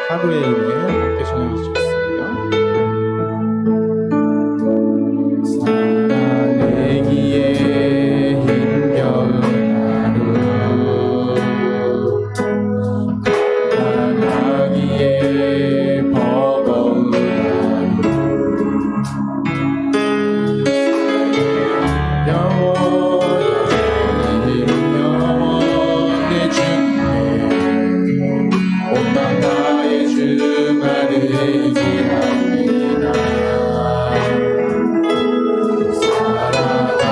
하루의 일에 함께 전해주셨습니다. 살아내기에 힘겨운 하루, 건강하기에 버거운 하루, 영원의 주님의 온만 나의 주만을 의지합니다.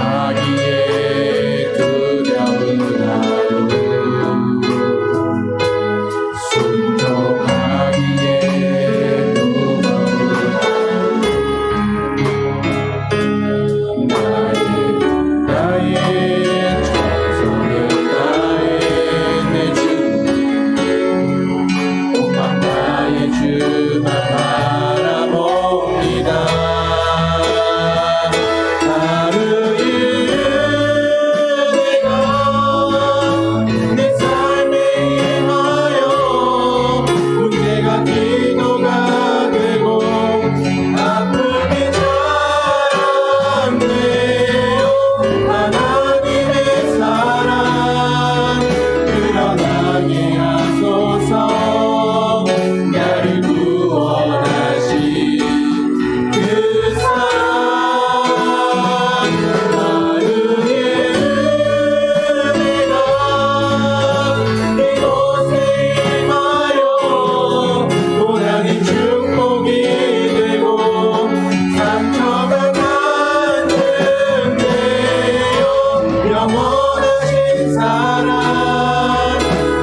살아가기에 두려운 하루, 순종하기에 무거운 하루, 나의 정성을 다해 내 주님 온만 나의 주만 바라봅니다. 하루에 내가 내 삶에 임하여 문제가 기도가 되고 아프게 자랑되어 하나님의 사랑 드러나게 하소서. 나를 구원하신 그 사랑, 하루에 내가 이곳에 임하여 고난이 축복이 되고 상처가 간증되어 영원하신 사랑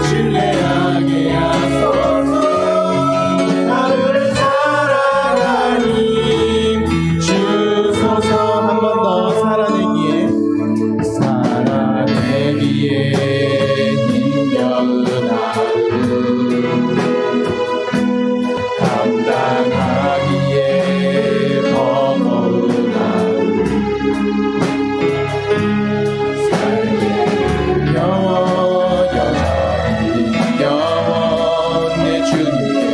신뢰하게 하소서. 나를 살아가니 주소서. 한 번 더 살아내기에 힘겨운 하루, 감당하기에 버거운 하루, 삶의 영원의 주님께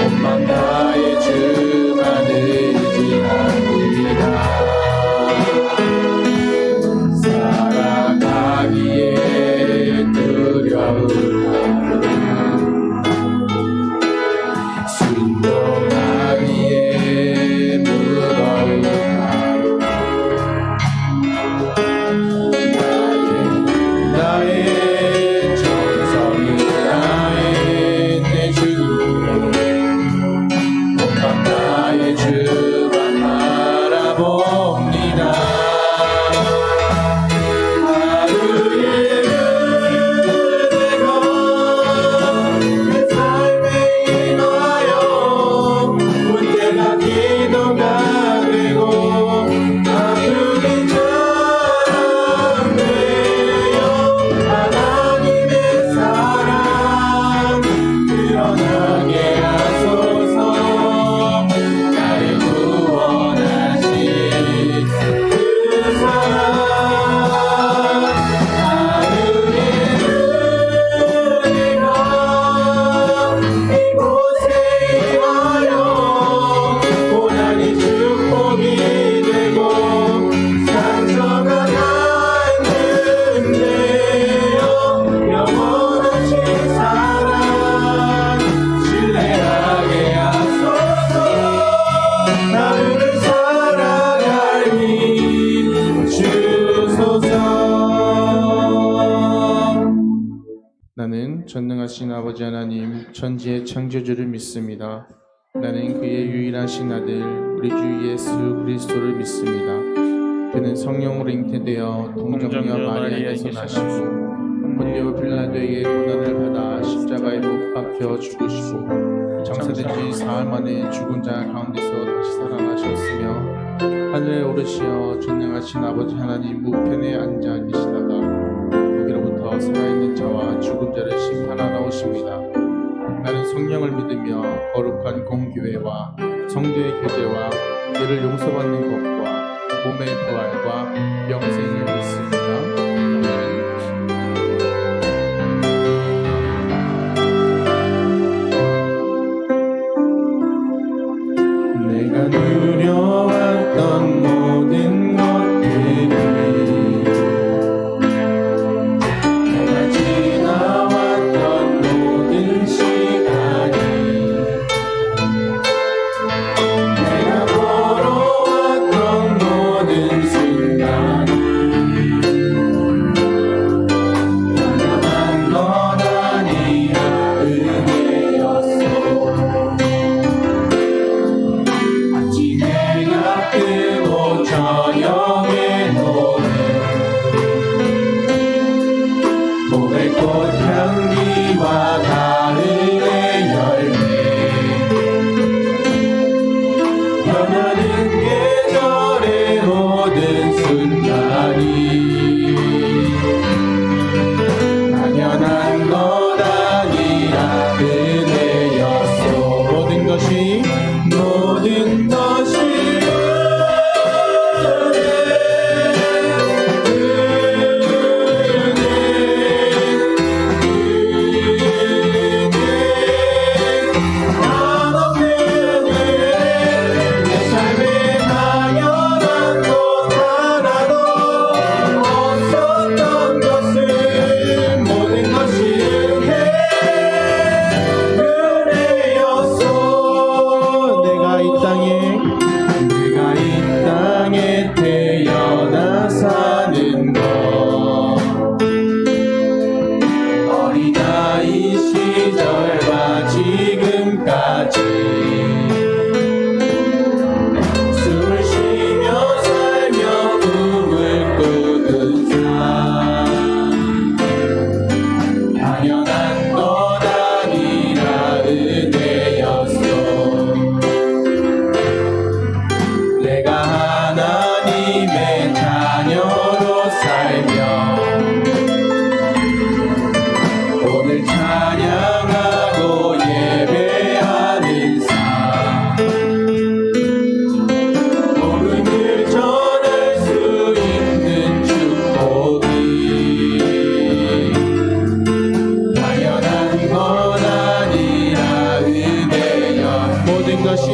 온만 나의 주만 의지합니다. 살아가기에 두려운 하루, 순종하기에 무거운 하루, 나의 정성을 다해 내 주님께 온만 나의 주만 바라봅니다. 하루에 내가 내 삶에 임하여 문제가 기도가 되고 아프게 자랑되어 하나님의 사랑 드러나게 하소서. 나를 구원하신 그 사랑, 하루에 내가 이곳에 임하여 고난이 축복이 되고 상처가 간증되어 영원하신 사랑 신뢰하게 하소서. 나를 살아가니 주소서. 나는 전능하신 아버지 하나님 천지의 창조주를 믿습니다. 나는 그의 유일하신 아들 우리 주 예수 그리스도를 믿습니다. 그는 성령으로 잉태되어 동정녀 마리아에서 나시고 본디오 빌라도에게 고난을 받아 십자가에 못 박혀 죽으시고 장사된 지 사흘 만에 죽은 자 가운데서 다시 살아나셨으며 하늘에 오르시어 전능하신 아버지 하나님 우편에 앉아 계시다가 거기로부터 살아있는 자와 죽은 자를 심판하러 오십니다. 나는 성령을 믿으며 거룩한 공교회와 성도의 교제와 죄를 용서받는 것과 몸의 부활과 영생을 믿습니다. 내가 누려왔던 모든 것들이 내가 지나왔던 모든 시간이 내가 걸어왔던 모든 순간이 당연한 것 아니라 은혜였어. 아침 해가 뜨고 저녁에 노는 봄의 꽃향기와 가을의 열매 변하는 계절의 모든 순간이 당연한 것 아니라 은혜였어. 모든 것이 내가 이 땅에 태어나 사는 것 어린아이 시절과 지금까지 숨을 쉬며 살며 꿈을 꾸는 삶 당연한 것 아니라 은혜였어. 내가 하나님의 자녀로 살며 오늘 찬양하고 예배하는 삶 복음을 전할 수 있는 축복이 당연한 것 아니라 은혜여. 모든 것이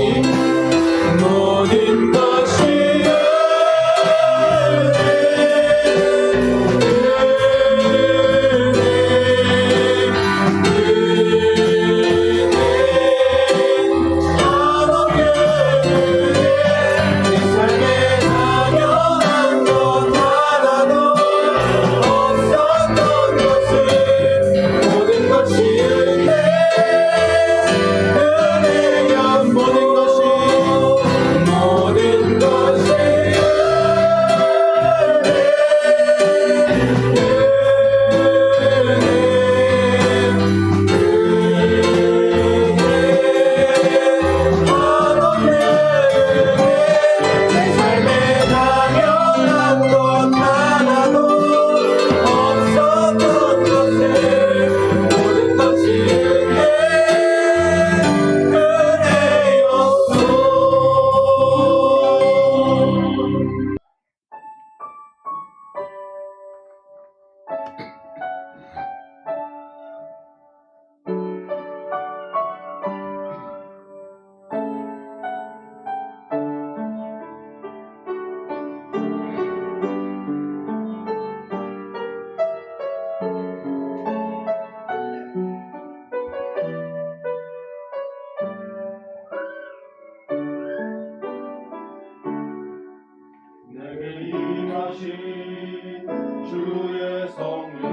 내게 임하신 주의 성령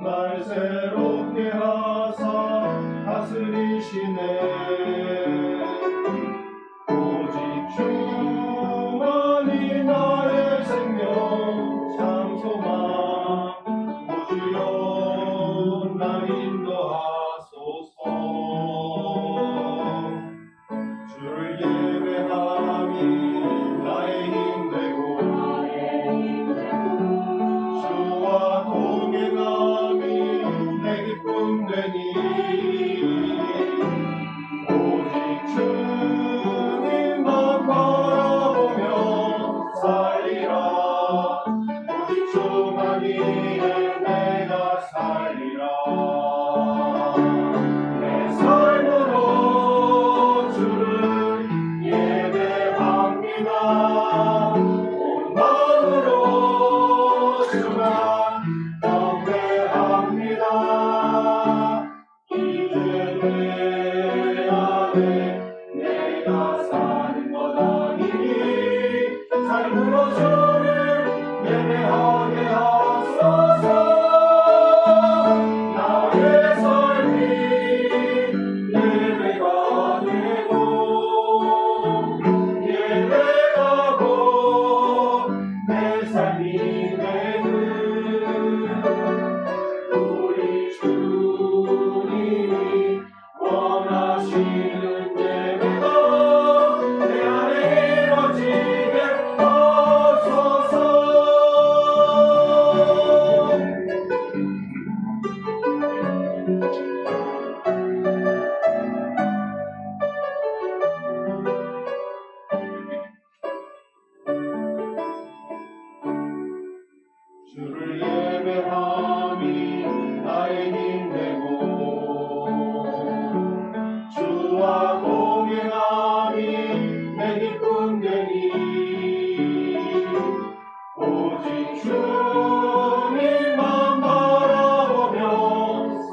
날 새롭게 하사 다스리시네. 오직 주만이 나의 생명 참 소망. 오 주여 날 인도하소서. 주를 예배함이 나의 힘 되고 주와 동행함이 내게 삶으로 주를 예배하게 하소서. 나의 삶이 예배가 되고 예배하고 내 삶이 되는 우리 주님이 원하시는 예배가 내 안에 이루어지게 하소서. 주를 예배함이 나의 힘 되고 주와 동행함이 내 기쁨 되니 오직 주님만 바라보며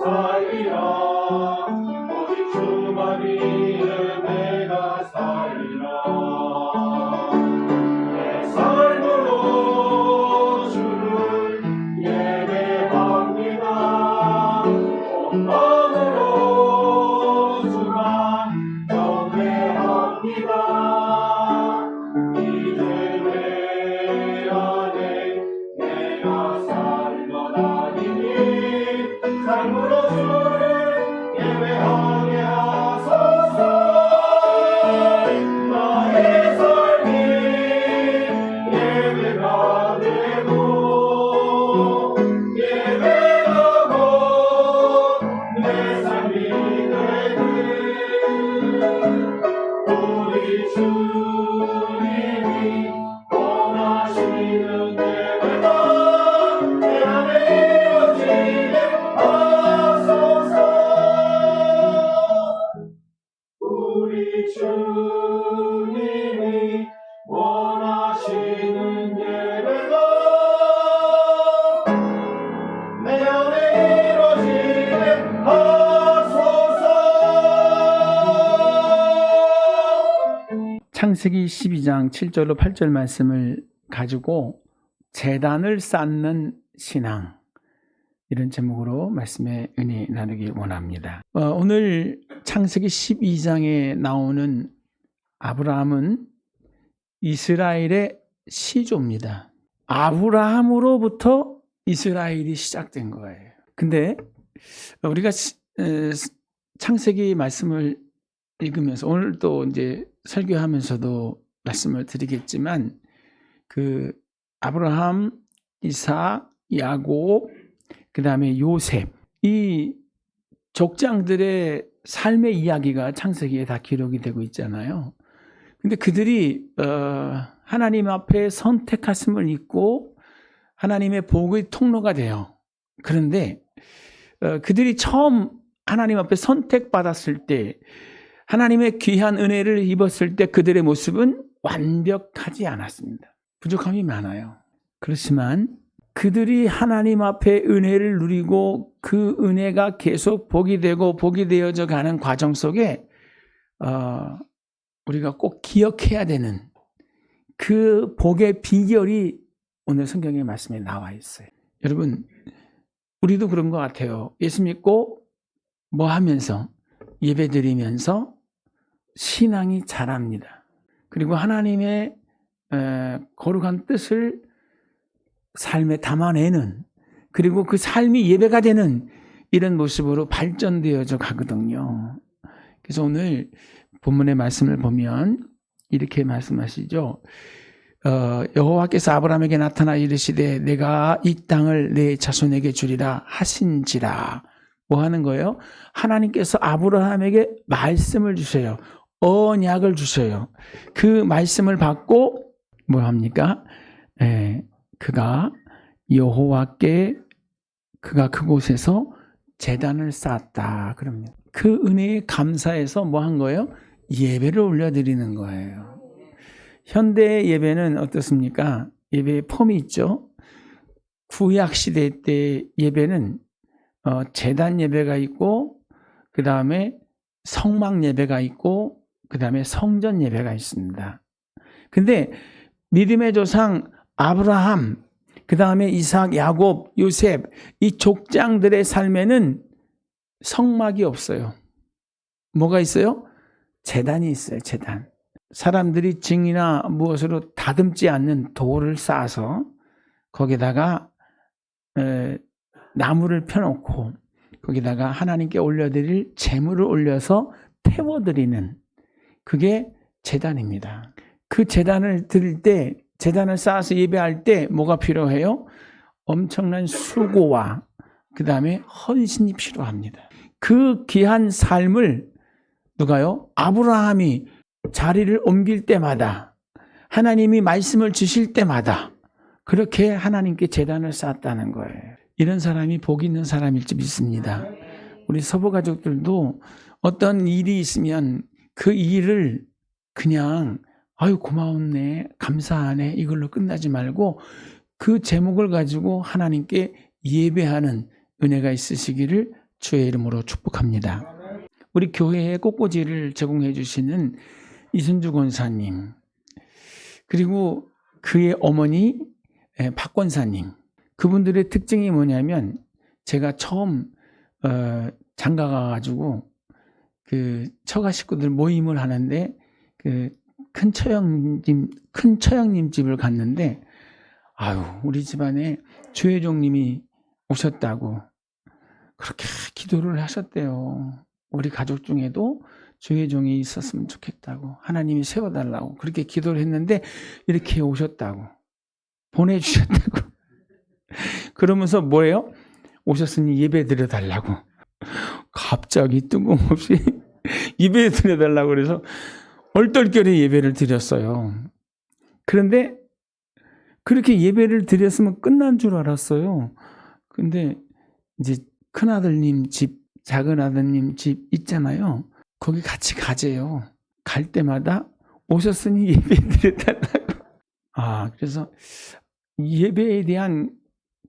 살리라. 오직 주만 위해 내가 살리라. 내 삶으로 주를 예배합니다. 온 마음으로 주만 경배합니다. 이제 내 안에 내가 사는 것 아니니 삶으로 주를 예배하게 하소서. 나의 삶이 예배가 되고 예배하고 내 삶이 되는 우리 주님이 원하시는 예배가 내 안에 이루어지게 하소서. 우리 주님이 원하시는 예배가 내 안에 이루어지게 하소서. 창세기 12장 7절로 8절 말씀을 가지고 제단을 쌓는 신앙, 이런 제목으로 말씀의 은혜 나누기 원합니다. 오늘 창세기 12장에 나오는 아브라함은 이스라엘의 시조입니다. 아브라함으로부터 이스라엘이 시작된 거예요. 근데 우리가 창세기 말씀을 읽으면서 오늘 또 이제 설교하면서도 말씀을 드리겠지만 그 아브라함, 이삭, 야곱, 그 다음에 요셉, 이 족장들의 삶의 이야기가 창세기에 다 기록이 되고 있잖아요. 근데 그들이 하나님 앞에 선택하심을 입고 하나님의 복의 통로가 돼요. 그런데 그들이 처음 하나님 앞에 선택받았을 때, 하나님의 귀한 은혜를 입었을 때 그들의 모습은 완벽하지 않았습니다. 부족함이 많아요. 그렇지만 그들이 하나님 앞에 은혜를 누리고 그 은혜가 계속 복이 되고 복이 되어져 가는 과정 속에 우리가 꼭 기억해야 되는 그 복의 비결이 오늘 성경의 말씀에 나와 있어요. 여러분, 우리도 그런 것 같아요. 예수 믿고 뭐 하면서 예배 드리면서 신앙이 자랍니다. 그리고 하나님의 거룩한 뜻을 삶에 담아내는, 그리고 그 삶이 예배가 되는 이런 모습으로 발전되어져 가거든요. 그래서 오늘 본문의 말씀을 보면 이렇게 말씀하시죠. 여호와께서 아브라함에게 나타나 이르시되 내가 이 땅을 내 자손에게 주리라 하신지라. 뭐 하는 거예요? 하나님께서 아브라함에게 말씀을 주셔요. 언약을 주셔요. 그 말씀을 받고 뭐 합니까? 그가 여호와께 그가 그곳에서 제단을 쌓았다. 그럽니다. 그 은혜에 감사해서 뭐 한 거예요? 예배를 올려드리는 거예요. 현대 예배는 어떻습니까? 예배의 폼이 있죠. 구약 시대 때 예배는 제단 예배가 있고, 그 다음에 성막 예배가 있고, 그 다음에 성전 예배가 있습니다. 근데 믿음의 조상 아브라함, 그 다음에 이삭, 야곱, 요셉, 이 족장들의 삶에는 성막이 없어요. 뭐가 있어요? 제단이 있어요. 제단. 사람들이 증이나 무엇으로 다듬지 않는 돌을 쌓아서 거기다가 나무를 펴놓고 거기다가 하나님께 올려드릴 제물을 올려서 태워드리는, 그게 제단입니다. 그 제단을 드릴 때, 제단을 쌓아서 예배할 때 뭐가 필요해요? 엄청난 수고와 그 다음에 헌신이 필요합니다. 그 귀한 삶을 누가요? 아브라함이 자리를 옮길 때마다, 하나님이 말씀을 주실 때마다 그렇게 하나님께 제단을 쌓았다는 거예요. 이런 사람이 복 있는 사람일 줄 믿습니다. 우리 서부 가족들도 어떤 일이 있으면 그 일을 그냥 아유 고마웠네, 감사하네, 이걸로 끝나지 말고 그 제목을 가지고 하나님께 예배하는 은혜가 있으시기를 주의 이름으로 축복합니다. 우리 교회에 꽃꽂이를 제공해 주시는 이순주 권사님, 그리고 그의 어머니 박 권사님, 그분들의 특징이 뭐냐면, 제가 처음 장가 가가지고 그 처가 식구들 모임을 하는데 그 큰 처형님 집을 갔는데, 아유 우리 집안에 주혜종님이 오셨다고 그렇게 기도를 하셨대요. 우리 가족 중에도 주혜종이 있었으면 좋겠다고, 하나님이 세워달라고 그렇게 기도를 했는데 이렇게 오셨다고, 보내주셨다고. 그러면서 뭐예요? 오셨으니 예배 드려달라고. 갑자기 뜬금없이 예배 드려달라고 그래서 얼떨결에 예배를 드렸어요. 그런데 그렇게 예배를 드렸으면 끝난 줄 알았어요. 근데 이제 큰아들님 집, 작은아들님 집 있잖아요. 거기 같이 가재요. 갈 때마다 오셨으니 예배 드려달라고. 그래서 예배에 대한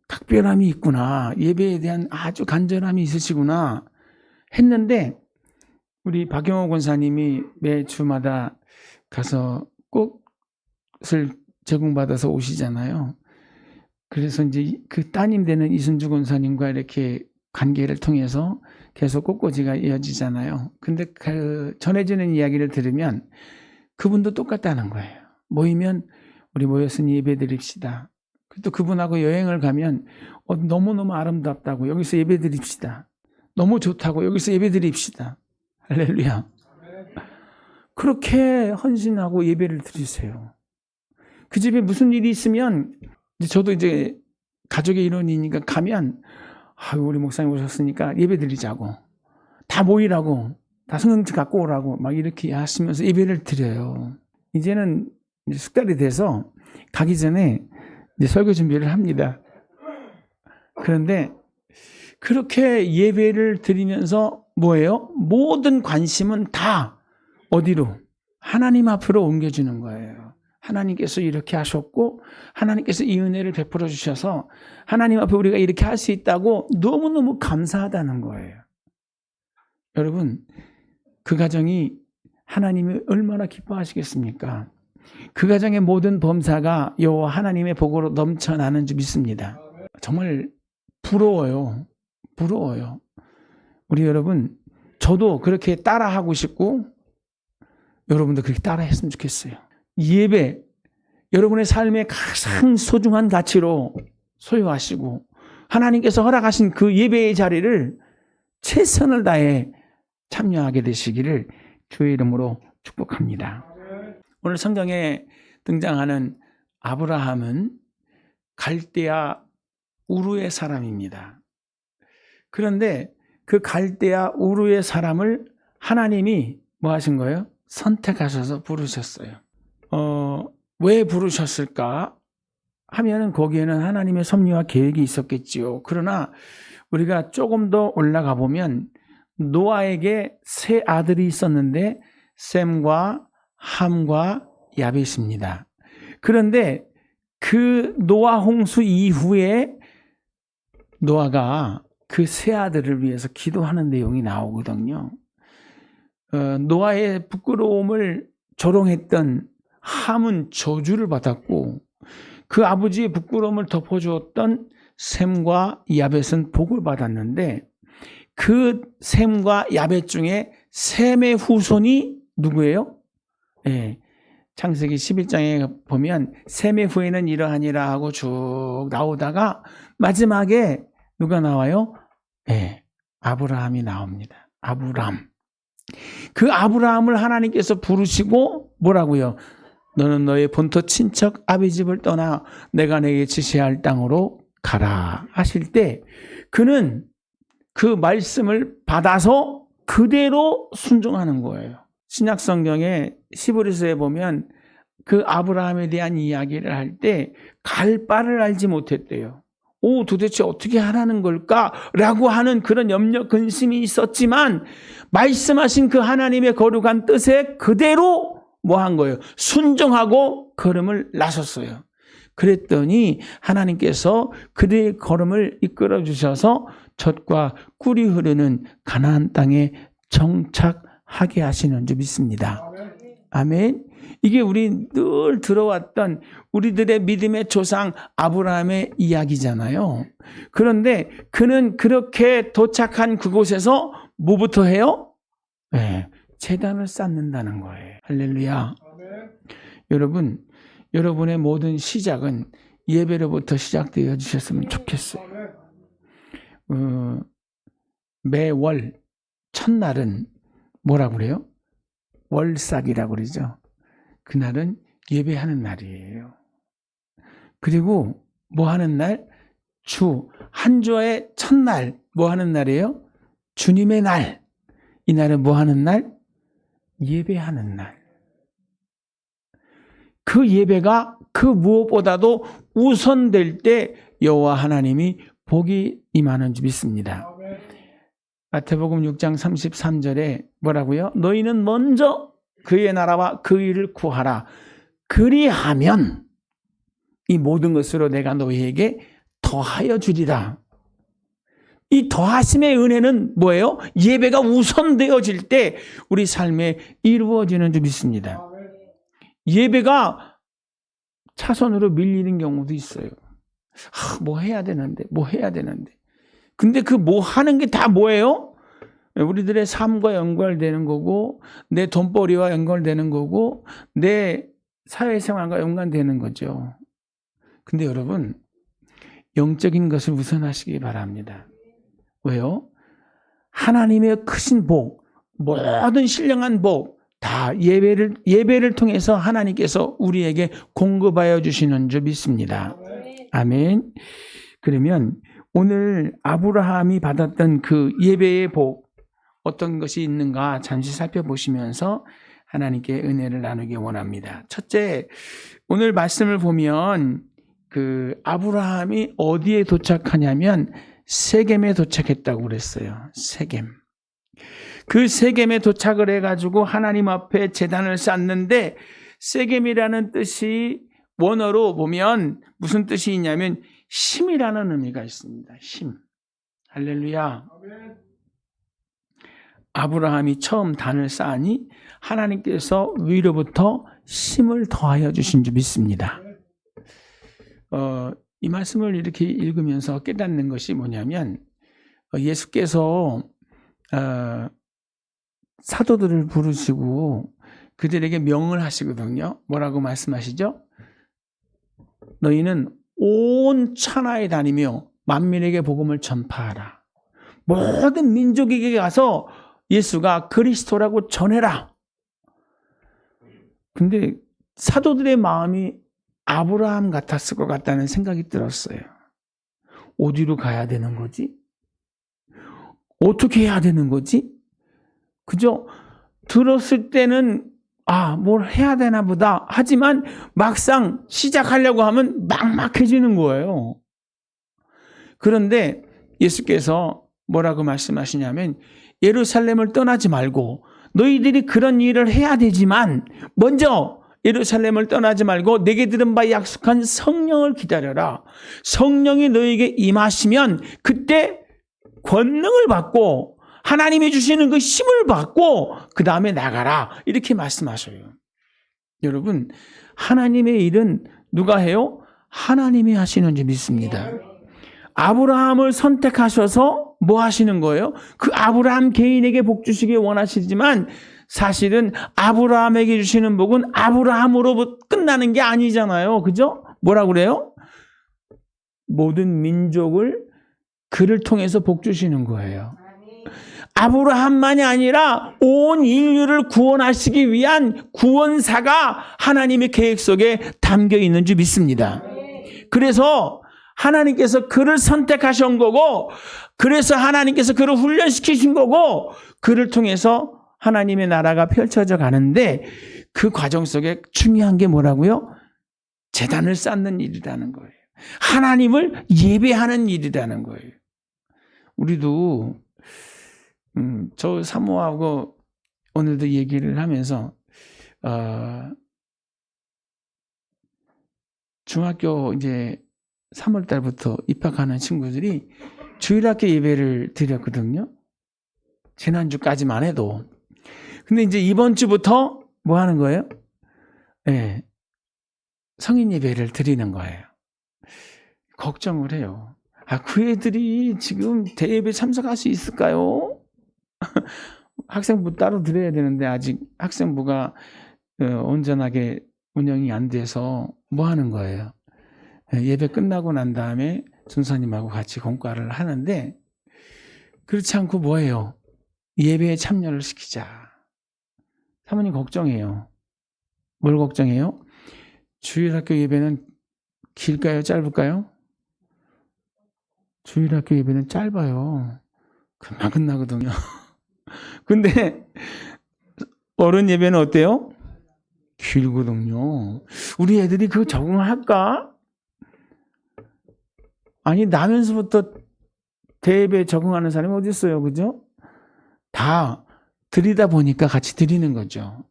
각별함이 있구나, 예배에 대한 아주 간절함이 있으시구나 했는데, 우리 박영호 권사님이 매 주마다 가서 꽃을 제공받아서 오시잖아요. 그래서 이제 그 따님 되는 이순주 권사님과 이렇게 관계를 통해서 계속 꽃꽂이가 이어지잖아요. 근데 그 전해지는 이야기를 들으면 그분도 똑같다는 거예요. 모이면 우리 모였으니 예배 드립시다. 또 그분하고 여행을 가면 너무너무 아름답다고 여기서 예배 드립시다. 너무 좋다고 여기서 예배 드립시다. 할렐루야. 그렇게 헌신하고 예배를 드리세요. 그 집에 무슨 일이 있으면, 저도 이제 가족의 일원이니까 가면 우리 목사님 오셨으니까 예배 드리자고, 다 모이라고, 다 성경책 갖고 오라고 막 이렇게 하시면서 예배를 드려요. 이제는 이제 숙달이 돼서 가기 전에 이제 설교 준비를 합니다. 그런데 그렇게 예배를 드리면서 뭐예요? 모든 관심은 다 어디로? 하나님 앞으로 옮겨주는 거예요. 하나님께서 이렇게 하셨고, 하나님께서 이 은혜를 베풀어 주셔서 하나님 앞에 우리가 이렇게 할 수 있다고 너무너무 감사하다는 거예요. 여러분, 그 가정이 하나님이 얼마나 기뻐하시겠습니까? 그 가정의 모든 범사가 여호와 하나님의 복으로 넘쳐나는 줄 믿습니다. 정말 부러워요. 부러워요. 우리 여러분, 저도 그렇게 따라하고 싶고 여러분도 그렇게 따라했으면 좋겠어요. 예배, 여러분의 삶의 가장 소중한 가치로 소유하시고 하나님께서 허락하신 그 예배의 자리를 최선을 다해 참여하게 되시기를 주의 이름으로 축복합니다. 오늘 성경에 등장하는 아브라함은 갈대아 우르의 사람입니다. 그런데 그 갈대아 우르의 사람을 하나님이 뭐 하신 거예요? 선택하셔서 부르셨어요. 왜 부르셨을까 하면은 거기에는 하나님의 섭리와 계획이 있었겠지요. 그러나 우리가 조금 더 올라가 보면 노아에게 세 아들이 있었는데 셈과 함과 야벳입니다. 그런데 그 노아 홍수 이후에 노아가 그 세 아들을 위해서 기도하는 내용이 나오거든요. 노아의 부끄러움을 조롱했던 함은 저주를 받았고 그 아버지의 부끄러움을 덮어주었던 셈과 야벳은 복을 받았는데 그 셈과 야벳 중에 셈의 후손이 누구예요? 예, 창세기 11장에 보면 셈의 후에는 이러하니라 하고 쭉 나오다가 마지막에 누가 나와요? 예, 아브라함이 나옵니다. 아브람. 그 아브라함을 하나님께서 부르시고 뭐라고요? 너는 너의 본토 친척 아비 집을 떠나 내가 내게 지시할 땅으로 가라 하실 때 그는 그 말씀을 받아서 그대로 순종하는 거예요. 신약 성경에 히브리서에 보면 그 아브라함에 대한 이야기를 할 때 갈 바를 알지 못했대요. 도대체 어떻게 하라는 걸까라고 하는 그런 염려 근심이 있었지만 말씀하신 그 하나님의 거룩한 뜻에 그대로 뭐 한 거예요? 순종하고 걸음을 나섰어요. 그랬더니 하나님께서 그들의 걸음을 이끌어 주셔서 젖과 꿀이 흐르는 가나안 땅에 정착하게 하시는 줄 믿습니다. 아멘. 이게 우리 늘 들어왔던 우리들의 믿음의 조상 아브라함의 이야기잖아요. 그런데 그는 그렇게 도착한 그곳에서 뭐부터 해요? 네, 제단을 쌓는다는 거예요. 할렐루야. 여러분, 여러분의 모든 시작은 예배로부터 시작되어 주셨으면 좋겠어요. 매월 첫날은 뭐라고 그래요? 월삭이라고 그러죠. 그날은 예배하는 날이에요. 그리고 뭐 하는 날? 한 주의 첫날 뭐 하는 날이에요? 주님의 날. 이 날은 뭐 하는 날? 예배하는 날. 그 예배가 그 무엇보다도 우선될 때 여호와 하나님이 복이 임하는 줄 믿습니다. 마태복음 6장 33절에 뭐라고요? 너희는 먼저 그의 나라와 그 일을 구하라. 그리하면 이 모든 것으로 내가 너희에게 더하여 주리라. 이 더하심의 은혜는 뭐예요? 예배가 우선되어질 때 우리 삶에 이루어지는 줄 믿습니다. 예배가 차선으로 밀리는 경우도 있어요. 뭐 해야 되는데. 근데 그 뭐 하는 게 다 뭐예요? 우리들의 삶과 연결되는 거고 내 돈벌이와 연결되는 거고 내 사회생활과 연관되는 거죠. 근데 여러분 영적인 것을 우선하시기 바랍니다. 왜요? 하나님의 크신 복, 모든 신령한 복 다 예배를 통해서 하나님께서 우리에게 공급하여 주시는 줄 믿습니다. 아멘. 그러면 오늘 아브라함이 받았던 그 예배의 복 어떤 것이 있는가 잠시 살펴보시면서 하나님께 은혜를 나누기 원합니다. 첫째, 오늘 말씀을 보면 그 아브라함이 어디에 도착하냐면 세겜에 도착했다고 그랬어요. 세겜. 그 세겜에 도착을 해가지고 하나님 앞에 제단을 쌓는데 세겜이라는 뜻이 원어로 보면 무슨 뜻이 있냐면 힘이라는 의미가 있습니다. 힘. 할렐루야. 아브라함이 처음 단을 쌓으니 하나님께서 위로부터 힘을 더하여 주신 줄 믿습니다. 이 말씀을 이렇게 읽으면서 깨닫는 것이 뭐냐면 예수께서 사도들을 부르시고 그들에게 명을 하시거든요. 뭐라고 말씀하시죠? 너희는 온 천하에 다니며 만민에게 복음을 전파하라. 모든 민족에게 가서 예수가 그리스도라고 전해라. 근데 사도들의 마음이 아브라함 같았을 것 같다는 생각이 들었어요. 어디로 가야 되는 거지? 어떻게 해야 되는 거지? 그죠? 들었을 때는 뭘 해야 되나 보다. 하지만 막상 시작하려고 하면 막막해지는 거예요. 그런데 예수께서 뭐라고 말씀하시냐면 예루살렘을 떠나지 말고 너희들이 그런 일을 해야 되지만 먼저 예루살렘을 떠나지 말고 내게 들은 바 약속한 성령을 기다려라. 성령이 너희에게 임하시면 그때 권능을 받고 하나님이 주시는 그 힘을 받고 그 다음에 나가라. 이렇게 말씀하셔요. 여러분, 하나님의 일은 누가 해요? 하나님이 하시는 줄 믿습니다. 아브라함을 선택하셔서 뭐 하시는 거예요? 그 아브라함 개인에게 복 주시길 원하시지만 사실은 아브라함에게 주시는 복은 아브라함으로 끝나는 게 아니잖아요. 그죠? 뭐라 그래요? 모든 민족을 그를 통해서 복 주시는 거예요. 아브라함만이 아니라 온 인류를 구원하시기 위한 구원사가 하나님의 계획 속에 담겨 있는 줄 믿습니다. 그래서 하나님께서 그를 선택하신 거고, 그래서 하나님께서 그를 훈련시키신 거고, 그를 통해서 하나님의 나라가 펼쳐져 가는데 그 과정 속에 중요한 게 뭐라고요? 제단을 쌓는 일이라는 거예요. 하나님을 예배하는 일이라는 거예요. 우리도 저 사모하고 오늘도 얘기를 하면서 중학교 이제 3월 달부터 입학하는 친구들이 주일학교 예배를 드렸거든요. 지난주까지만 해도. 근데 이제 이번 주부터 뭐 하는 거예요? 네, 성인 예배를 드리는 거예요. 걱정을 해요. 그 애들이 지금 대예배 참석할 수 있을까요? 학생부 따로 드려야 되는데 아직 학생부가 온전하게 운영이 안 돼서 뭐 하는 거예요? 예배 끝나고 난 다음에 전사님하고 같이 공과를 하는데 그렇지 않고 뭐예요? 예배에 참여를 시키자. 사모님 걱정해요. 뭘 걱정해요? 주일학교 예배는 길까요? 짧을까요? 주일학교 예배는 짧아요. 금방 끝나거든요. 근데 어른 예배는 어때요? 길거든요. 우리 애들이 그거 적응할까? 아니, 나면서부터 대예배에 적응하는 사람이 어디 있어요, 그죠? 다 드리다 보니까 같이 드리는 거죠.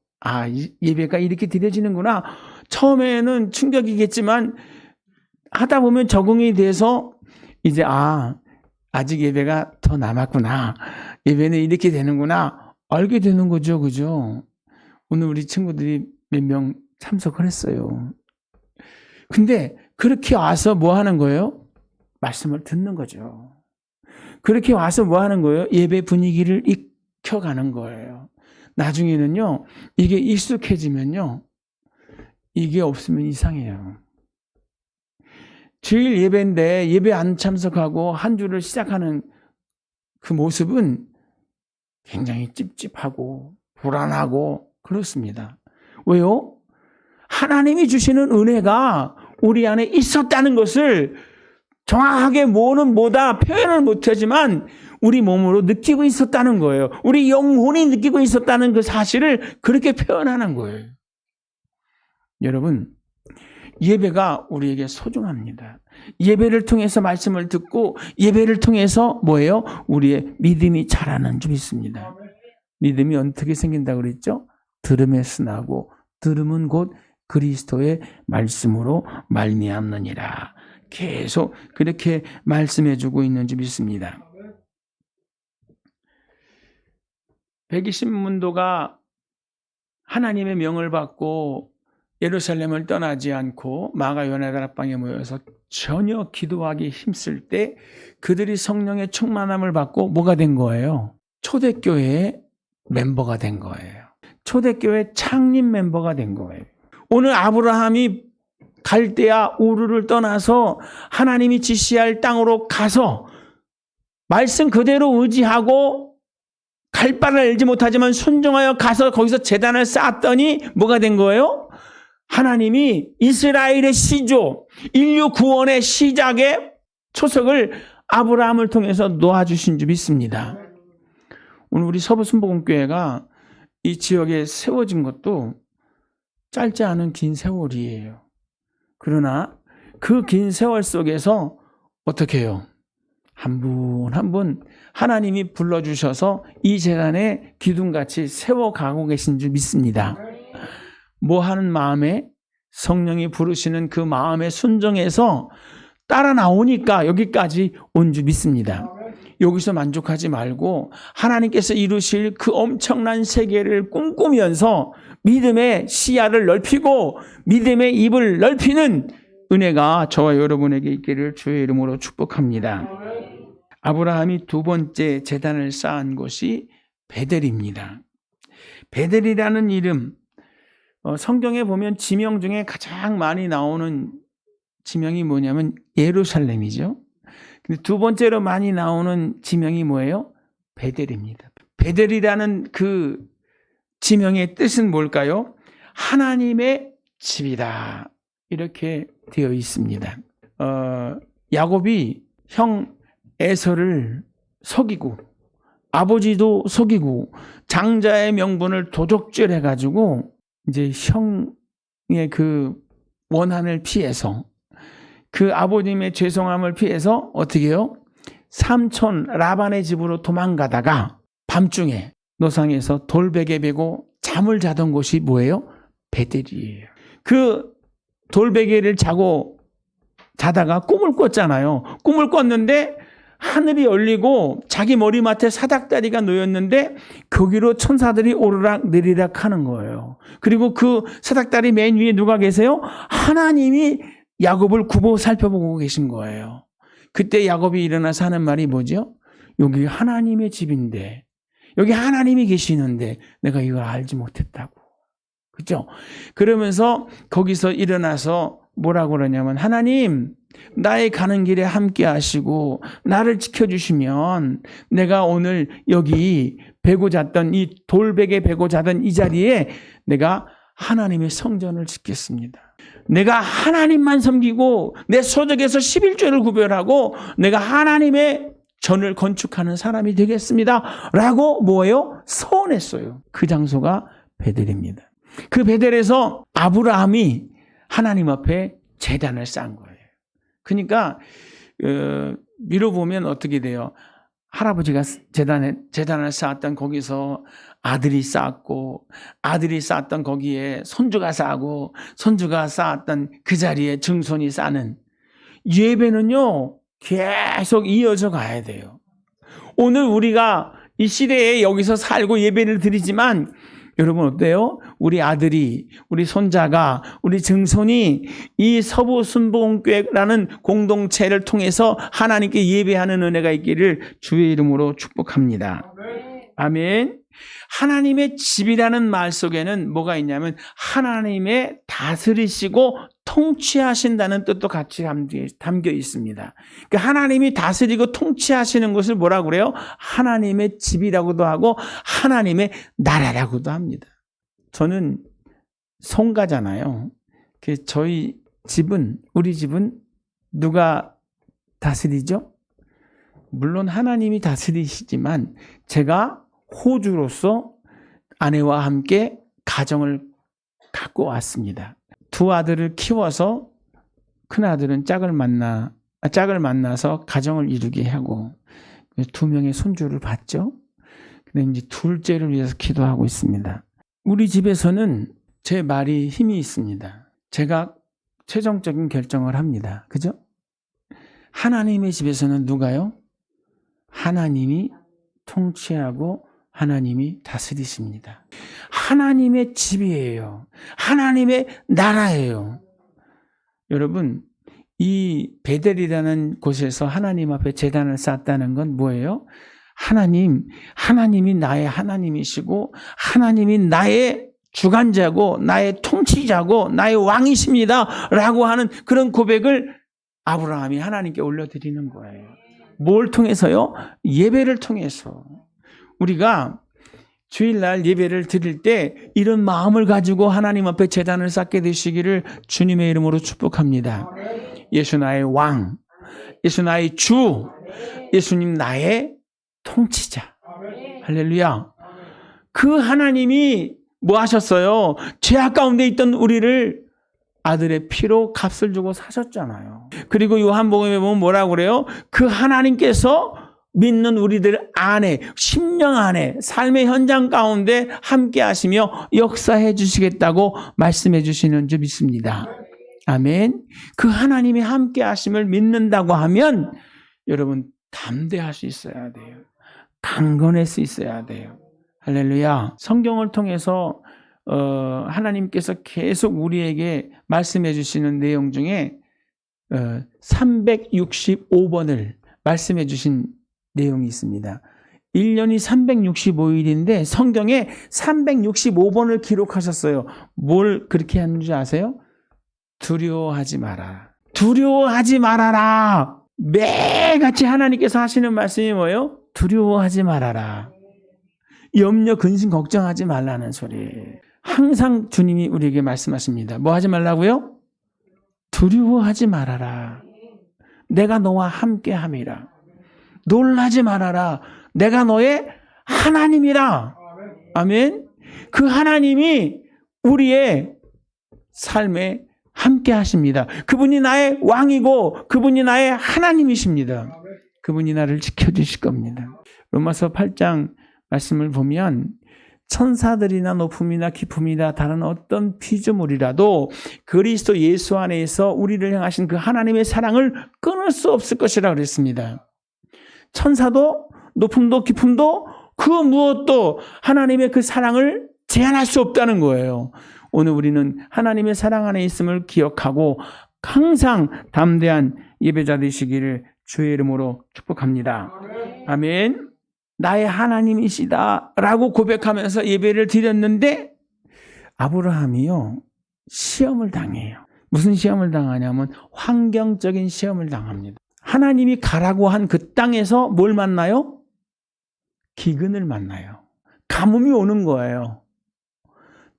예배가 이렇게 드려지는구나. 처음에는 충격이겠지만 하다 보면 적응이 돼서 이제 아직 예배가 더 남았구나. 예배는 이렇게 되는구나. 알게 되는 거죠, 그죠? 오늘 우리 친구들이 몇 명 참석을 했어요. 근데 그렇게 와서 뭐 하는 거예요? 말씀을 듣는 거죠. 그렇게 와서 뭐 하는 거예요? 예배 분위기를 익혀가는 거예요. 나중에는요, 이게 익숙해지면요, 이게 없으면 이상해요. 주일 예배인데 예배 안 참석하고 한 주를 시작하는 그 모습은 굉장히 찝찝하고 불안하고 그렇습니다. 왜요? 하나님이 주시는 은혜가 우리 안에 있었다는 것을 정확하게 뭐는 뭐다 표현을 못하지만 우리 몸으로 느끼고 있었다는 거예요. 우리 영혼이 느끼고 있었다는 그 사실을 그렇게 표현하는 거예요. 여러분, 예배가 우리에게 소중합니다. 예배를 통해서 말씀을 듣고 예배를 통해서 뭐예요? 우리의 믿음이 자라는 줄 믿습니다. 믿음이 어떻게 생긴다고 그랬죠? 들음에 쓰나고 들음은 곧 그리스도의 말씀으로 말미암느니라. 계속 그렇게 말씀해주고 있는 줄 믿습니다. 120문도가 하나님의 명을 받고 예루살렘을 떠나지 않고 마가 요나 다락방에 모여서 전혀 기도하기 힘쓸 때 그들이 성령의 충만함을 받고 뭐가 된 거예요? 초대교회의 멤버가 된 거예요. 초대교회 창립 멤버가 된 거예요. 오늘 아브라함이 갈대아 우르를 떠나서 하나님이 지시할 땅으로 가서 말씀 그대로 의지하고 갈 바를 알지 못하지만 순종하여 가서 거기서 제단을 쌓았더니 뭐가 된 거예요? 하나님이 이스라엘의 시조, 인류 구원의 시작의 초석을 아브라함을 통해서 놓아주신 줄 믿습니다. 오늘 우리 서부순복음교회가 이 지역에 세워진 것도 짧지 않은 긴 세월이에요. 그러나 그 긴 세월 속에서 어떻게 해요? 한 분 한 분 하나님이 불러주셔서 이 재단에 기둥같이 세워가고 계신 줄 믿습니다. 뭐 하는 마음에 성령이 부르시는 그 마음에 순종해서 따라 나오니까 여기까지 온 줄 믿습니다. 여기서 만족하지 말고 하나님께서 이루실 그 엄청난 세계를 꿈꾸면서 믿음의 시야를 넓히고 믿음의 입을 넓히는 은혜가 저와 여러분에게 있기를 주의 이름으로 축복합니다. 아브라함이 두 번째 제단을 쌓은 곳이 베델입니다. 베델이라는 이름, 성경에 보면 지명 중에 가장 많이 나오는 지명이 뭐냐면 예루살렘이죠. 근데 두 번째로 많이 나오는 지명이 뭐예요? 베델입니다. 베델이라는 그 지명의 뜻은 뭘까요? 하나님의 집이다. 이렇게 되어 있습니다. 야곱이 형 에서를 속이고 아버지도 속이고 장자의 명분을 도적질해가지고 이제 형의 그 원한을 피해서 그 아버님의 죄송함을 피해서 어떻게 해요? 삼촌 라반의 집으로 도망가다가 밤중에 노상에서 돌베개 베고 잠을 자던 곳이 뭐예요? 베델이에요. 그 돌베개를 자다가 꿈을 꿨잖아요. 꿈을 꿨는데 하늘이 열리고 자기 머리맡에 사닥다리가 놓였는데 거기로 천사들이 오르락 내리락 하는 거예요. 그리고 그 사닥다리 맨 위에 누가 계세요? 하나님이 야곱을 굽어 살펴보고 계신 거예요. 그때 야곱이 일어나서 하는 말이 뭐죠? 여기 하나님의 집인데, 여기 하나님이 계시는데 내가 이걸 알지 못했다고. 그죠? 그러면서 거기서 일어나서 뭐라고 그러냐면, 하나님, 나의 가는 길에 함께 하시고 나를 지켜주시면 내가 오늘 여기 베고 잤던 이 돌베개 베고 자던 이 자리에 내가 하나님의 성전을 짓겠습니다. 내가 하나님만 섬기고 내 소득에서 11조를 구별하고 내가 하나님의 전을 건축하는 사람이 되겠습니다. 라고 뭐예요? 서원했어요. 그 장소가 베델입니다. 그 베델에서 아브라함이 하나님 앞에 제단을 쌓은 거예요. 그러니까 미로 보면 어떻게 돼요? 할아버지가 제단을 쌓았던 거기서 아들이 쌓았고, 아들이 쌓았던 거기에 손주가 쌓고, 손주가 쌓았던 그 자리에 증손이 쌓는 예배는요, 계속 이어져 가야 돼요. 오늘 우리가 이 시대에 여기서 살고 예배를 드리지만 여러분 어때요? 우리 아들이, 우리 손자가, 우리 증손이 이 서부순복음교회라는 공동체를 통해서 하나님께 예배하는 은혜가 있기를 주의 이름으로 축복합니다. 아멘. 하나님의 집이라는 말 속에는 뭐가 있냐면 하나님의 다스리시고 통치하신다는 뜻도 같이 담겨 있습니다. 그러니까 하나님이 다스리고 통치하시는 것을 뭐라고 그래요? 하나님의 집이라고도 하고 하나님의 나라라고도 합니다. 저는 송가잖아요. 저희 집은, 우리 집은 누가 다스리죠? 물론 하나님이 다스리시지만 제가 호주로서 아내와 함께 가정을 갖고 왔습니다. 두 아들을 키워서 큰 아들은 짝을 만나서 가정을 이루게 하고 두 명의 손주를 봤죠. 근데 이제 둘째를 위해서 기도하고 있습니다. 우리 집에서는 제 말이 힘이 있습니다. 제가 최종적인 결정을 합니다. 그죠? 하나님의 집에서는 누가요? 하나님이 통치하고 하나님이 다스리십니다. 하나님의 집이에요. 하나님의 나라예요. 여러분, 이 베델이라는 곳에서 하나님 앞에 제단을 쌓았다는 건 뭐예요? 하나님이 나의 하나님이시고 하나님이 나의 주관자고 나의 통치자고 나의 왕이십니다. 라고 하는 그런 고백을 아브라함이 하나님께 올려드리는 거예요. 뭘 통해서요? 예배를 통해서. 우리가 주일날 예배를 드릴 때 이런 마음을 가지고 하나님 앞에 제단을 쌓게 되시기를 주님의 이름으로 축복합니다. 예수 나의 왕, 예수 나의 주, 예수님 나의 통치자. 할렐루야. 그 하나님이 뭐 하셨어요? 죄악 가운데 있던 우리를 아들의 피로 값을 주고 사셨잖아요. 그리고 요한복음에 보면 뭐라고 그래요? 그 하나님께서 믿는 우리들 안에, 심령 안에, 삶의 현장 가운데 함께 하시며 역사해 주시겠다고 말씀해 주시는 줄 믿습니다. 아멘. 그 하나님이 함께 하심을 믿는다고 하면 여러분 담대할 수 있어야 돼요. 강건할 수 있어야 돼요. 할렐루야. 성경을 통해서 하나님께서 계속 우리에게 말씀해 주시는 내용 중에 365번을 말씀해 주신 내용이 있습니다. 1년이 365일인데 성경에 365번을 기록하셨어요. 뭘 그렇게 하는지 아세요? 두려워하지 마라. 두려워하지 말아라. 매일같이 하나님께서 하시는 말씀이 뭐예요? 두려워하지 말아라. 염려, 근심, 걱정하지 말라는 소리예요. 항상 주님이 우리에게 말씀하십니다. 뭐 하지 말라고요? 두려워하지 말아라. 내가 너와 함께 함이라. 놀라지 말아라. 내가 너의 하나님이라. 아멘. 그 하나님이 우리의 삶에 함께 하십니다. 그분이 나의 왕이고 그분이 나의 하나님이십니다. 그분이 나를 지켜주실 겁니다. 로마서 8장 말씀을 보면 천사들이나 높음이나 깊음이나 다른 어떤 피조물이라도 그리스도 예수 안에서 우리를 향하신 그 하나님의 사랑을 끊을 수 없을 것이라 그랬습니다. 천사도 높음도 깊음도 그 무엇도 하나님의 그 사랑을 제한할 수 없다는 거예요. 오늘 우리는 하나님의 사랑 안에 있음을 기억하고 항상 담대한 예배자 되시기를 주의 이름으로 축복합니다. 아멘. 나의 하나님이시다 라고 고백하면서 예배를 드렸는데 아브라함이요 시험을 당해요. 무슨 시험을 당하냐면 환경적인 시험을 당합니다. 하나님이 가라고 한 그 땅에서 뭘 만나요? 기근을 만나요. 가뭄이 오는 거예요.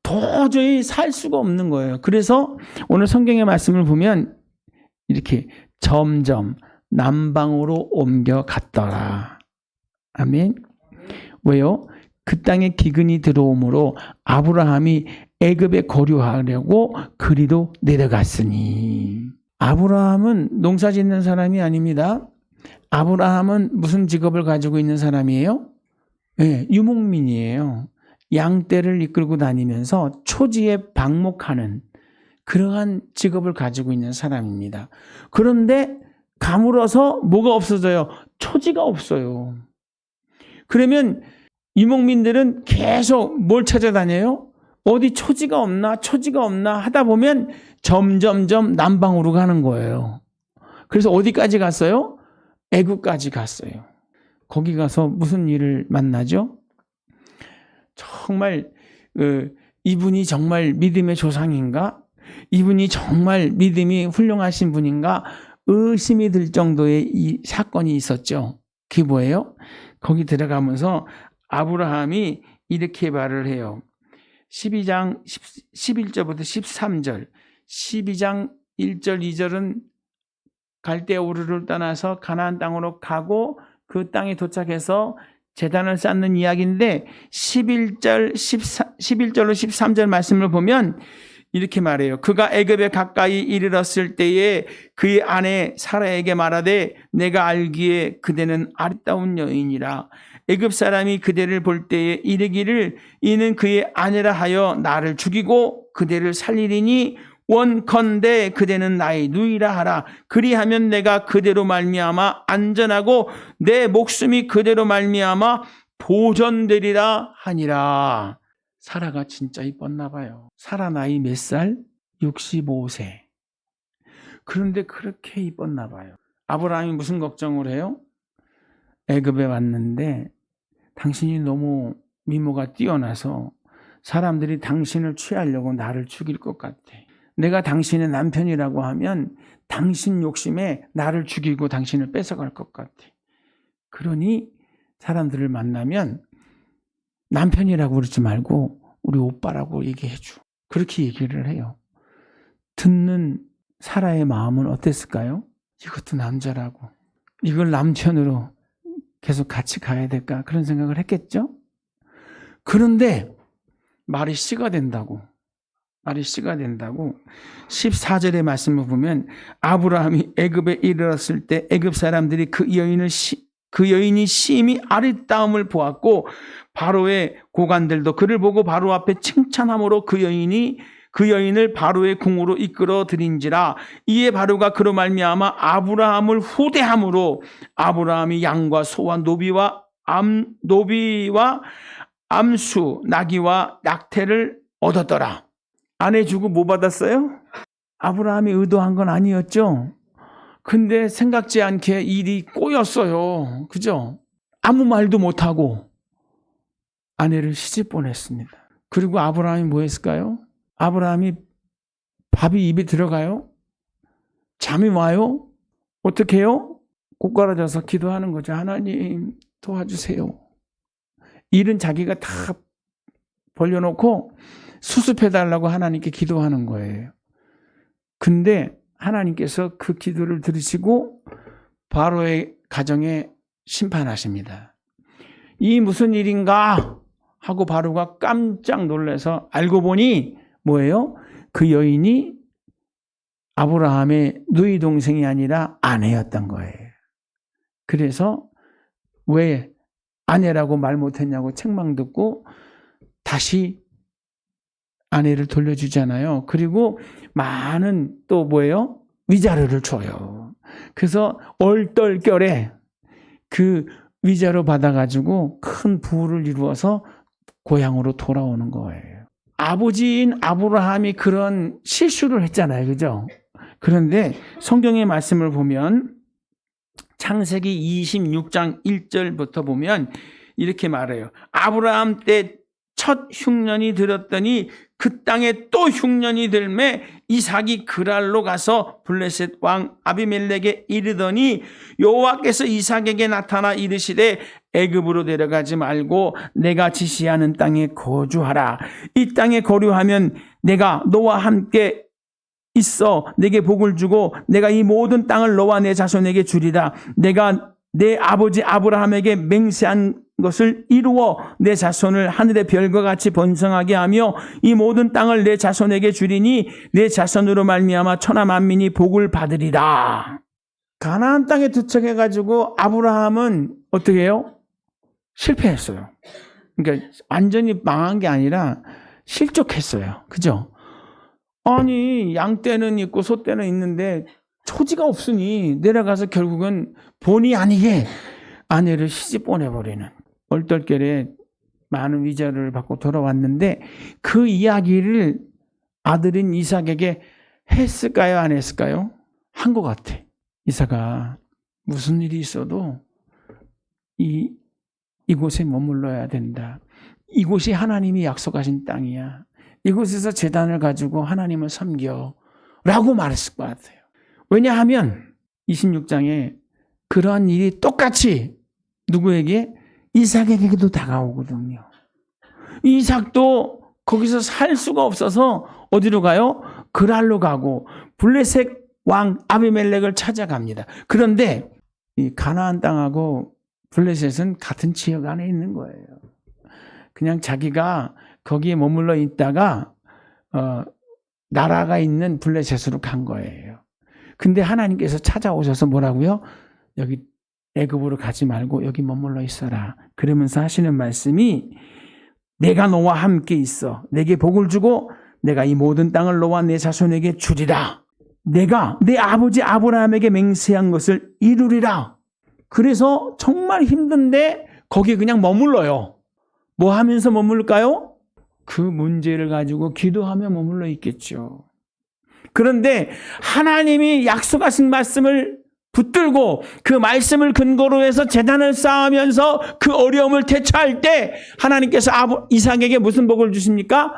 도저히 살 수가 없는 거예요. 그래서 오늘 성경의 말씀을 보면 이렇게 점점 남방으로 옮겨갔더라. 아멘. 왜요? 그 땅에 기근이 들어오므로 아브라함이 애굽에 거류하려고 그리로 내려갔으니. 아브라함은 농사 짓는 사람이 아닙니다. 아브라함은 무슨 직업을 가지고 있는 사람이에요? 네, 유목민이에요. 양떼를 이끌고 다니면서 초지에 방목하는 그러한 직업을 가지고 있는 사람입니다. 그런데 가물어서 뭐가 없어져요? 초지가 없어요. 그러면 유목민들은 계속 뭘 찾아다녀요? 어디 초지가 없나 하다 보면 점점점 남방으로 가는 거예요. 그래서 어디까지 갔어요? 애굽까지 갔어요. 거기 가서 무슨 일을 만나죠? 정말 이분이 정말 믿음의 조상인가? 이분이 정말 믿음이 훌륭하신 분인가? 의심이 들 정도의 이 사건이 있었죠. 그게 뭐예요? 거기 들어가면서 아브라함이 이렇게 말을 해요. 12장 11절부터 13절 12장 1절 2절은 갈대우르를 떠나서 가나안 땅으로 가고 그 땅에 도착해서 제단을 쌓는 이야기인데 11절로 13절 말씀을 보면 이렇게 말해요. 그가 애굽에 가까이 이르렀을 때에 그의 아내 사라에게 말하되 내가 알기에 그대는 아름다운 여인이라. 애굽 사람이 그대를 볼 때에 이르기를 이는 그의 아내라 하여 나를 죽이고 그대를 살리리니 원컨대 그대는 나의 누이라 하라. 그리하면 내가 그대로 말미암아 안전하고 내 목숨이 그대로 말미암아 보존되리라 하니라. 사라가 진짜 이뻤나 봐요. 사라 나이 몇 살? 65세. 그런데 그렇게 이뻤나 봐요. 아브라함이 무슨 걱정을 해요? 애굽에 왔는데 당신이 너무 미모가 뛰어나서 사람들이 당신을 취하려고 나를 죽일 것 같아. 내가 당신의 남편이라고 하면 당신 욕심에 나를 죽이고 당신을 뺏어갈 것 같아. 그러니 사람들을 만나면 남편이라고 그러지 말고 우리 오빠라고 얘기해줘. 그렇게 얘기를 해요. 듣는 사라의 마음은 어땠을까요? 이것도 남자라고. 이걸 남편으로 계속 같이 가야 될까? 그런 생각을 했겠죠? 그런데 말이 씨가 된다고. 14절의 말씀을 보면 아브라함이 애굽에 이르렀을 때 애굽 사람들이 그 여인이 심히 아리따움을 보았고 바로의 고관들도 그를 보고 바로 앞에 칭찬함으로 그 그 여인을 바로의 궁으로 이끌어 들인지라. 이에 바로가 그로 말미암아 아브라함을 후대함으로 아브라함이 양과 소와 노비와 암수 나귀와 낙태를 얻었더라. 아내 주고 뭐 받았어요? 아브라함이 의도한 건 아니었죠. 근데 생각지 않게 일이 꼬였어요. 그죠? 아무 말도 못하고 아내를 시집 보냈습니다. 그리고 아브라함이 뭐 했을까요? 아브라함이 밥이 입에 들어가요? 잠이 와요? 어떻게 해요? 꼬꾸라져서 기도하는 거죠. 하나님 도와주세요. 일은 자기가 다 벌려놓고 수습해달라고 하나님께 기도하는 거예요. 근데 하나님께서 그 기도를 들으시고 바로의 가정에 심판하십니다. 이 무슨 일인가 하고 바로가 깜짝 놀라서 알고 보니 뭐예요? 그 여인이 아브라함의 누이 동생이 아니라 아내였던 거예요. 그래서 왜 아내라고 말 못했냐고 책망 듣고 다시 아내를 돌려주잖아요. 그리고 많은 또 뭐예요? 위자료를 줘요. 그래서 얼떨결에 그 위자료 받아가지고 큰 부를 이루어서 고향으로 돌아오는 거예요. 아버지인 아브라함이 그런 실수를 했잖아요. 그죠? 그런데 성경의 말씀을 보면 창세기 26장 1절부터 보면 이렇게 말해요. 아브라함 때 첫 흉년이 들었더니 그 땅에 또 흉년이 들매 이삭이 그랄로 가서 블레셋 왕 아비멜렉에 이르더니 여호와께서 이삭에게 나타나 이르시되 애굽으로 내려가지 말고 내가 지시하는 땅에 거주하라. 이 땅에 거류하면 내가 너와 함께 있어 내게 복을 주고 내가 이 모든 땅을 너와 내 자손에게 주리라. 내가 내 아버지 아브라함에게 맹세한 것을 이루어 내 자손을 하늘의 별과 같이 번성하게 하며 이 모든 땅을 내 자손에게 주리니 내 자손으로 말미암아 천하 만민이 복을 받으리라. 가나안 땅에 도착해가지고 아브라함은 어떻게 해요? 실패했어요. 그러니까 완전히 망한 게 아니라 실족했어요. 그죠? 아니 양떼는 있고 소떼는 있는데 초지가 없으니 내려가서 결국은 본의 아니게 아내를 시집 보내버리는 얼떨결에 많은 위자료를 받고 돌아왔는데 그 이야기를 아들인 이삭에게 했을까요? 안 했을까요? 한 것 같아. 이삭아 무슨 일이 있어도 이곳에 머물러야 된다. 이곳이 하나님이 약속하신 땅이야. 이곳에서 제단을 가지고 하나님을 섬겨 라고 말했을 것 같아요. 왜냐하면 26장에 그러한 일이 똑같이 누구에게? 이삭에게도 다가오거든요. 이삭도 거기서 살 수가 없어서 어디로 가요? 그랄로 가고 블레셋 왕 아비멜렉을 찾아갑니다. 그런데 이 가나안 땅하고 블레셋은 같은 지역 안에 있는 거예요. 그냥 자기가 거기에 머물러 있다가 나라가 있는 블레셋으로 간 거예요. 근데 하나님께서 찾아오셔서 뭐라고요? 여기 애굽으로 가지 말고 여기 머물러 있어라. 그러면서 하시는 말씀이 내가 너와 함께 있어. 내게 복을 주고 내가 이 모든 땅을 너와 내 자손에게 주리라. 내가 내 아버지 아브라함에게 맹세한 것을 이루리라. 그래서 정말 힘든데 거기에 그냥 머물러요. 뭐 하면서 머물까요? 그 문제를 가지고 기도하며 머물러 있겠죠. 그런데 하나님이 약속하신 말씀을 붙들고 그 말씀을 근거로 해서 제단을 쌓으면서 그 어려움을 대처할 때 하나님께서 이삭에게 무슨 복을 주십니까?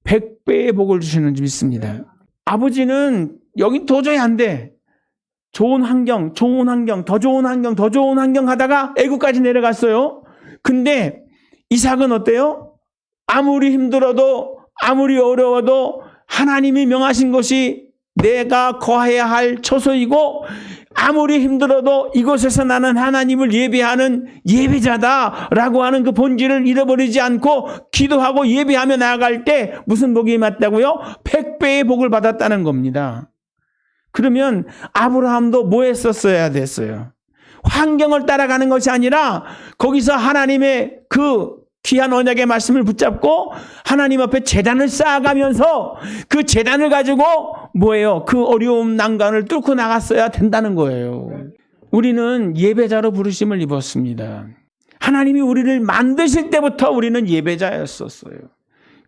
100배의 복을 주시는 줄 믿습니다. 아버지는 여기 도저히 안 돼. 좋은 환경, 더 좋은 환경 하다가 애국까지 내려갔어요. 근데 이삭은 어때요? 아무리 힘들어도 아무리 어려워도 하나님이 명하신 것이 내가 거해야 할 처소이고 아무리 힘들어도 이곳에서 나는 하나님을 예배하는 예배자다라고 하는 그 본질을 잃어버리지 않고 기도하고 예배하며 나아갈 때 무슨 복이 임했다고요? 100배의 복을 받았다는 겁니다. 그러면 아브라함도 뭐 했었어야 됐어요? 환경을 따라가는 것이 아니라 거기서 하나님의 그 귀한 언약의 말씀을 붙잡고 하나님 앞에 제단을 쌓아가면서 그 제단을 가지고 뭐예요? 그 어려움 난간을 뚫고 나갔어야 된다는 거예요. 우리는 예배자로 부르심을 입었습니다. 하나님이 우리를 만드실 때부터 우리는 예배자였었어요.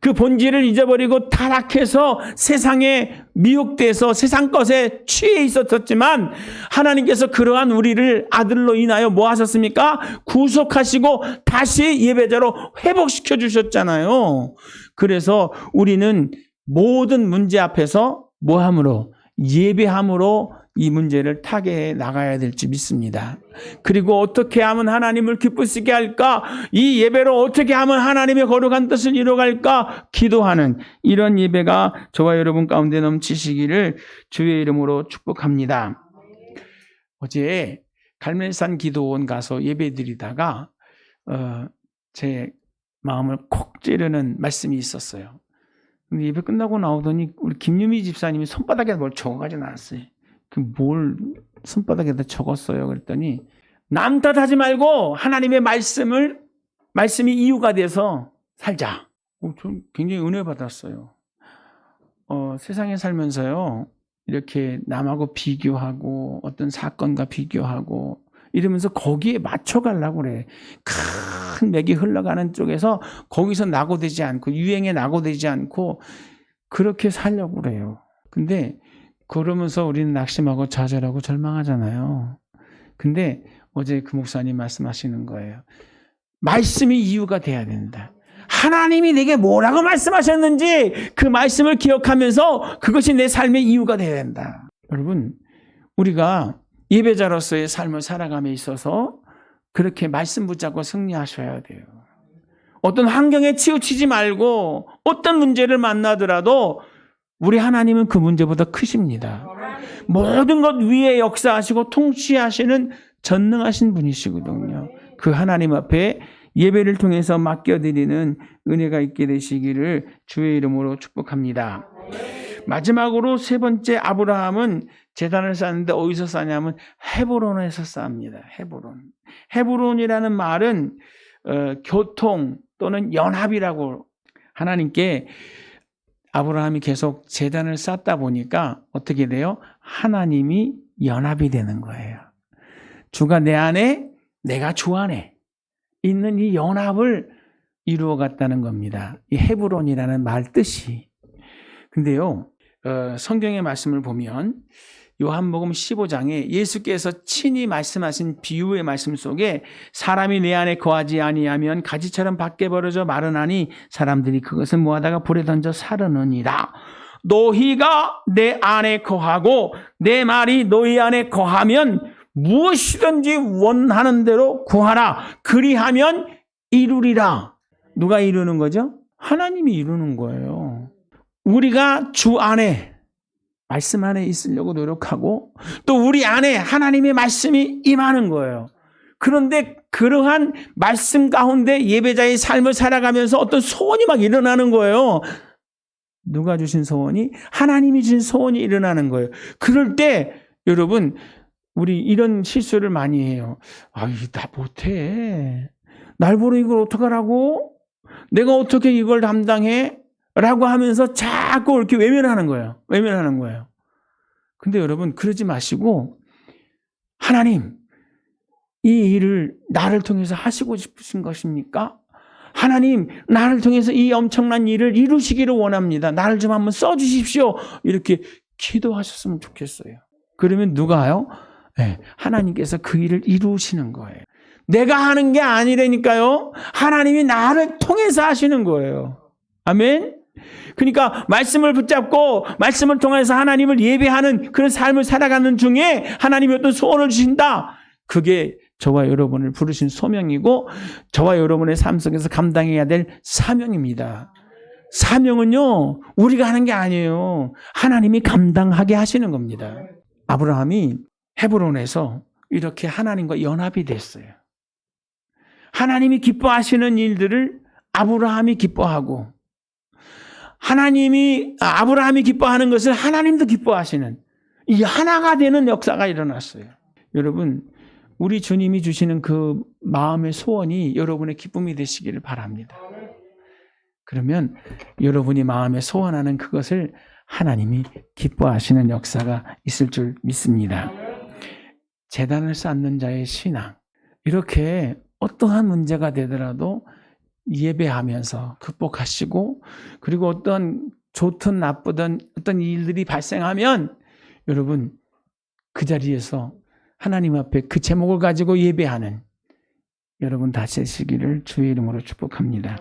그 본질을 잊어버리고 타락해서 세상에 미혹돼서 세상 것에 취해 있었지만 하나님께서 그러한 우리를 아들로 인하여 뭐 하셨습니까? 구속하시고 다시 예배자로 회복시켜 주셨잖아요. 그래서 우리는 모든 문제 앞에서 뭐함으로? 예배함으로 이 문제를 타개해 나가야 될지 믿습니다. 그리고 어떻게 하면 하나님을 기쁘시게 할까? 이 예배로 어떻게 하면 하나님의 거룩한 뜻을 이루어갈까? 기도하는 이런 예배가 저와 여러분 가운데 넘치시기를 주의 이름으로 축복합니다. 어제 갈멜산 기도원 가서 예배드리다가 제 마음을 콕 찌르는 말씀이 있었어요. 근데 예배 끝나고 나오더니 우리 김유미 집사님이 손바닥에 뭘 적어가지고 나왔어요. 뭘 손바닥에다 적었어요. 그랬더니 남 탓하지 말고 하나님의 말씀이 이유가 돼서 살자. 전 굉장히 은혜 받았어요. 세상에 살면서요, 이렇게 남하고 비교하고 어떤 사건과 비교하고 이러면서 거기에 맞춰가려고 그래. 큰 맥이 흘러가는 쪽에서 거기서 낙오되지 않고 유행에 낙오되지 않고 그렇게 살려고 그래요. 근데 그러면서 우리는 낙심하고 좌절하고 절망하잖아요. 근데 어제 그 목사님 말씀하시는 거예요. 말씀이 이유가 돼야 된다. 하나님이 내게 뭐라고 말씀하셨는지 그 말씀을 기억하면서 그것이 내 삶의 이유가 돼야 된다. 여러분, 우리가 예배자로서의 삶을 살아감에 있어서 그렇게 말씀 붙잡고 승리하셔야 돼요. 어떤 환경에 치우치지 말고 어떤 문제를 만나더라도 우리 하나님은 그 문제보다 크십니다. 모든 것 위에 역사하시고 통치하시는 전능하신 분이시거든요. 그 하나님 앞에 예배를 통해서 맡겨드리는 은혜가 있게 되시기를 주의 이름으로 축복합니다. 마지막으로 세 번째, 아브라함은 제단을 쌓는데 어디서 쌓냐면 헤브론에서 쌓습니다. 헤브론이라는 말은 교통 또는 연합이라고, 하나님께 아브라함이 계속 제단을 쌓다 보니까 어떻게 돼요? 하나님이 연합이 되는 거예요. 주가 내 안에, 내가 주 안에 있는 이 연합을 이루어 갔다는 겁니다. 이 헤브론이라는 말 뜻이. 근데요, 성경의 말씀을 보면 요한복음 15장에 예수께서 친히 말씀하신 비유의 말씀 속에 사람이 내 안에 거하지 아니하면 가지처럼 밖에 벌어져 마르나니 사람들이 그것을 모아다가 불에 던져 사르느니라. 너희가 내 안에 거하고 내 말이 너희 안에 거하면 무엇이든지 원하는 대로 구하라. 그리하면 이루리라. 누가 이루는 거죠? 하나님이 이루는 거예요. 우리가 주 안에, 말씀 안에 있으려고 노력하고 또 우리 안에 하나님의 말씀이 임하는 거예요. 그런데 그러한 말씀 가운데 예배자의 삶을 살아가면서 어떤 소원이 막 일어나는 거예요. 누가 주신 소원이? 하나님이 주신 소원이 일어나는 거예요. 그럴 때 여러분, 우리 이런 실수를 많이 해요. 나 못해. 날 보러 이걸 어떡하라고? 내가 어떻게 이걸 담당해? 라고 하면서 자꾸 이렇게 외면하는 거예요. 근데 여러분, 그러지 마시고, 하나님, 이 일을 나를 통해서 하시고 싶으신 것입니까? 하나님, 나를 통해서 이 엄청난 일을 이루시기를 원합니다. 나를 좀 한번 써주십시오. 이렇게 기도하셨으면 좋겠어요. 그러면 누가요? 네, 하나님께서 그 일을 이루시는 거예요. 내가 하는 게 아니라니까요. 하나님이 나를 통해서 하시는 거예요. 아멘? 그러니까 말씀을 붙잡고 말씀을 통해서 하나님을 예배하는 그런 삶을 살아가는 중에 하나님이 어떤 소원을 주신다. 그게 저와 여러분을 부르신 소명이고 저와 여러분의 삶 속에서 감당해야 될 사명입니다. 사명은요, 우리가 하는 게 아니에요. 하나님이 감당하게 하시는 겁니다. 아브라함이 헤브론에서 이렇게 하나님과 연합이 됐어요. 하나님이 기뻐하시는 일들을 아브라함이 기뻐하고 아브라함이 기뻐하는 것을 하나님도 기뻐하시는 이 하나가 되는 역사가 일어났어요. 여러분, 우리 주님이 주시는 그 마음의 소원이 여러분의 기쁨이 되시기를 바랍니다. 그러면 여러분이 마음에 소원하는 그것을 하나님이 기뻐하시는 역사가 있을 줄 믿습니다. 제단을 쌓는 자의 신앙, 이렇게 어떠한 문제가 되더라도 예배하면서 극복하시고, 그리고 어떤 좋든 나쁘든 어떤 일들이 발생하면 여러분 그 자리에서 하나님 앞에 그 제목을 가지고 예배하는 여러분 다시 되시기를 주의 이름으로 축복합니다.